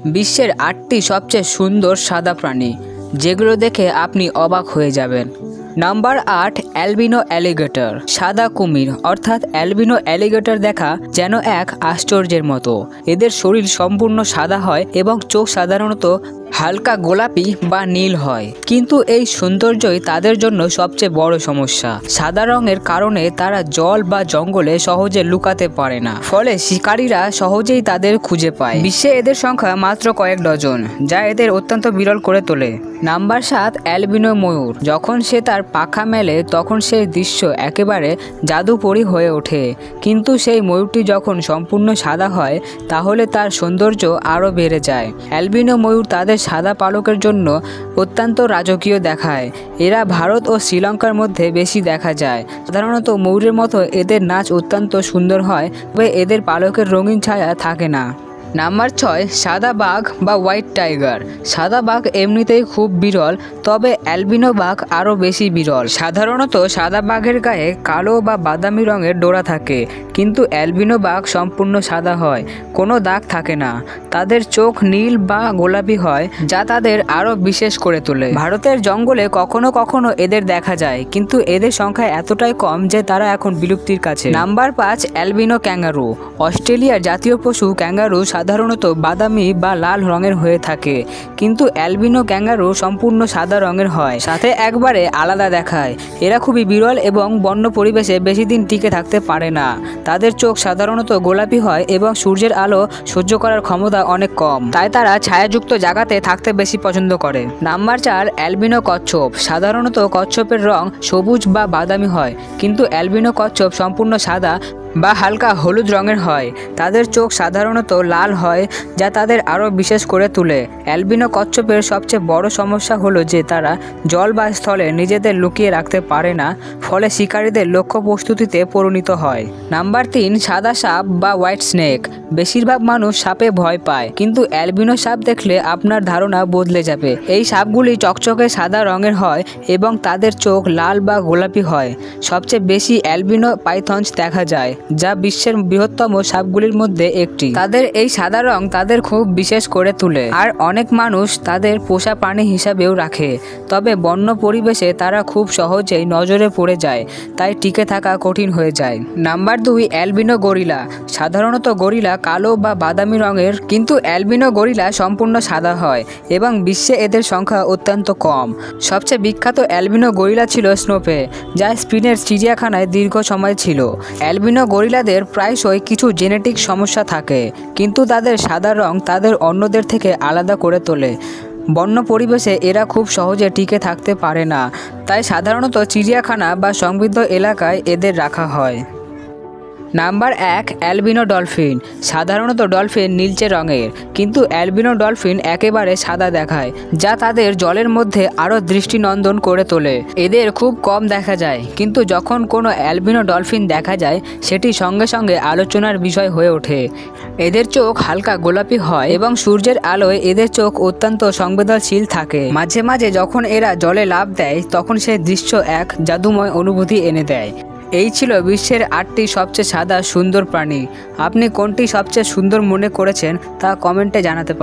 বিশ্বের ৮টি সবচেয়ে সুন্দর সাদা প্রাণী, যেগুলো দেখে আপনি অবাক হয়ে যাবেন। Number ৮, albino alligator. সাদা কুমির অর্থাৎ অ্যালবিনো অ্যালিগেটর দেখা যেন এক আশ্চর্যের মতো। এদের শরীর সম্পূর্ণ সাদা হয় এবং চোখ সাধারণত হালকা গোলাপি বা নীল হয়, কিন্তু এই সৌন্দর্যই তাদের জন্য সবচেয়ে বড় সমস্যা। সাদা রঙের কারণে তারা জল বা জঙ্গলে সহজে লুকাতে পারে না, ফলে শিকারীরা সহজেই তাদের খুঁজে পায়। বিশ্বে এদের সংখ্যা মাত্র কয়েক ডজন, যা এদের অত্যন্ত বিরল করে তোলে। নাম্বার ৭, অ্যালবিনো ময়ূর। যখন সে তার পাখা মেলে তখন সেই দৃশ্য একেবারে জাদুপরী হয়ে ওঠে, কিন্তু সেই ময়ূরটি যখন সম্পূর্ণ সাদা হয় তাহলে তার সৌন্দর্য আরও বেড়ে যায়। অ্যালবিনো ময়ূর তাদের সাদা পালকের জন্য অত্যন্ত রাজকীয় দেখায়। এরা ভারত ও শ্রীলঙ্কার মধ্যে বেশি দেখা যায়। সাধারণত ময়ূরের মতো এদের নাচ অত্যন্ত সুন্দর হয়, তবে এদের পালকের রঙিন ছায়া থাকে না। নাম্বার ৬, সাদা বাঘ বা হোয়াইট টাইগার। সাদা বাঘ এমনিতেই খুব বিরল, তবে অ্যালবিনো বাঘ আরও বেশি বিরল। সাধারণত সাদা বাঘের গায়ে কালো বা বাদামি রঙের ডোরা থাকে, কিন্তু অ্যালবিনো বাঘ সম্পূর্ণ সাদা হয়, কোনো দাগ থাকে না। তাদের চোখ নীল বা গোলাপি হয়, যা তাদের আরও বিশেষ করে তোলে। ভারতের জঙ্গলে কখনো কখনো এদের দেখা যায়, কিন্তু এদের সংখ্যা এতটাই কম যে তারা এখন বিলুপ্তির কাছে। Number ৫, albino kangaroo. অস্ট্রেলিয়ার জাতীয় পশু ক্যাঙ্গারু সাধারণত বাদামি বা লাল রঙের হয়ে থাকে, কিন্তু অ্যালবিনো ক্যাঙ্গারু সম্পূর্ণ সাদা রঙের হয়, সাথে একবারে আলাদা দেখায়। এরা খুবই বিরল এবং বন্য পরিবেশে বেশি দিন টিকে থাকতে পারে না। তাদের চোখ সাধারণত গোলাপি হয় এবং সূর্যের আলো সহ্য করার ক্ষমতা অনেক কম, তাই তারা ছায়াযুক্ত জায়গাতে থাকতে বেশি পছন্দ করে। নাম্বার ৪, অ্যালবিনো কচ্ছপ। সাধারণত কচ্ছপের রং সবুজ বা বাদামি হয়, কিন্তু অ্যালবিনো কচ্ছপ সম্পূর্ণ সাদা বা হালকা হলুদ রঙের হয়। তাদের চোখ সাধারণত লাল হয়, যা তাদের আরও বিশেষ করে তোলে। অ্যালবিনো কচ্ছপের সবচেয়ে বড় সমস্যা হলো যে তারা জল বা স্থলে নিজেদের লুকিয়ে রাখতে পারে না, ফলে শিকারীদের লক্ষ্য প্রস্তুতিতে পরিণত হয়। নাম্বার ৩, সাদা সাপ বা হোয়াইট স্নেক। বেশিরভাগ মানুষ সাপে ভয় পায়, কিন্তু অ্যালবিনো সাপ দেখলে আপনার ধারণা বদলে যাবে। এই সাপগুলি চকচকে সাদা রঙের হয় এবং তাদের চোখ লাল বা গোলাপি হয়। সবচেয়ে বেশি অ্যালবিনো পাইথনস দেখা যায়, যা বিশ্বের বৃহত্তম সাপগুলির মধ্যে একটি। তাদের এই সাদা রং তাদের খুব বিশেষ করে তোলে, আর অনেক মানুষ তাদের পোষা প্রাণী হিসাবেও রাখে। তবে বন্য পরিবেশে তারা খুব সহজেই নজরে পড়ে যায়, তাই টিকে থাকা কঠিন হয়ে যায়। Number ২, albino gorilla. সাধারণত গরিলা কালো বা বাদামি রঙের, কিন্তু অ্যালবিনো গরিলা সম্পূর্ণ সাদা হয় এবং বিশ্বে এদের সংখ্যা অত্যন্ত কম। সবচেয়ে বিখ্যাত অ্যালবিনো গরিলা ছিল স্নোপে, যা স্পেনের চিড়িয়াখানায় দীর্ঘ সময় ছিল। অ্যালবিনো গরিলাদের প্রায়শই কিছু জেনেটিক সমস্যা থাকে, কিন্তু তাদের সাদা রং তাদের অন্যদের থেকে আলাদা করে তোলে। বন্য পরিবেশে এরা খুব সহজে টিকে থাকতে পারে না, তাই সাধারণত চিড়িয়াখানা বা সমৃদ্ধ এলাকায় এদের রাখা হয়। Number ১, albino dolphin. সাধারণত ডলফিন নীলচে রঙের, কিন্তু অ্যালবিনো ডলফিন একেবারে সাদা দেখায়, যা তাদের জলের মধ্যে আরও দৃষ্টিনন্দন করে তোলে। এদের খুব কম দেখা যায়, কিন্তু যখন কোনো অ্যালবিনো ডলফিন দেখা যায় সেটি সঙ্গে সঙ্গে আলোচনার বিষয় হয়ে ওঠে। এদের চোখ হালকা গোলাপি হয় এবং সূর্যের আলোয় এদের চোখ অত্যন্ত সংবেদনশীল থাকে। মাঝে মাঝে যখন এরা জলে লাফ দেয় তখন সেই দৃশ্য এক জাদুময় অনুভূতি এনে দেয়। এই ছিল বিশ্বের ৮টি সবচেয়ে সাদা সুন্দর প্রাণী। আপনি কোনটি সবচেয়ে সুন্দর মনে করেছেন তা কমেন্টে জানাতে পারেন।